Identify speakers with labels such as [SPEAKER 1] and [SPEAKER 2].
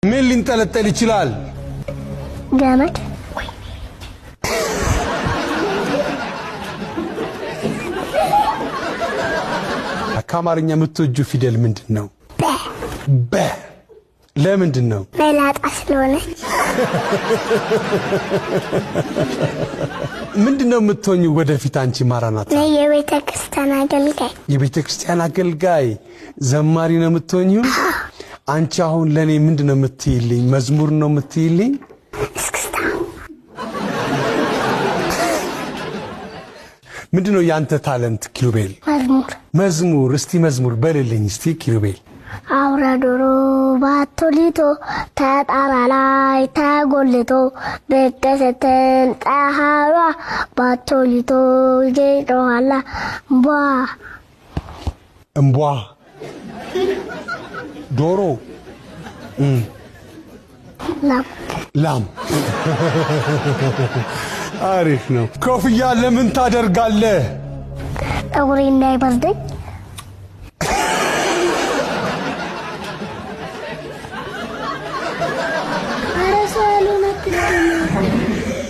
[SPEAKER 1] ምን ሊንጠለጠል ይችላል?
[SPEAKER 2] ገመድ።
[SPEAKER 1] ከአማርኛ የምትወጂው ፊደል ምንድነው? በ። ለምንድነው?
[SPEAKER 2] መላጣ ስለሆነ።
[SPEAKER 1] ምንድነው የምትሆኚው ወደፊት አንቺ ማራናታ?
[SPEAKER 2] የቤተክርስቲያን አገልጋይ።
[SPEAKER 1] የቤተክርስቲያን አገልጋይ ዘማሪ ነው የምትሆኚው? አንቺ አሁን ለኔ ምንድነው የምትይልኝ? መዝሙር ነው የምትይልኝ?
[SPEAKER 2] እስክስታ።
[SPEAKER 1] ምንድነው ያንተ ታለንት ኪሩቤል? መዝሙር። እስቲ መዝሙር በልልኝ እስቲ ኪሩቤል።
[SPEAKER 2] አውራ ዶሮ ባቶሊቶ ተጣራ ላይ ተጎልቶ ብቅ ስትል ፀሐይዋ ባቶሊቶ ይጮኻል እምቧ።
[SPEAKER 1] እምቧ። ዶሮ። ላም። አሪፍ ነው። ኮፍያ ለምን ታደርጋለህ?
[SPEAKER 2] ፀጉሬ እንዳይበርደኝ።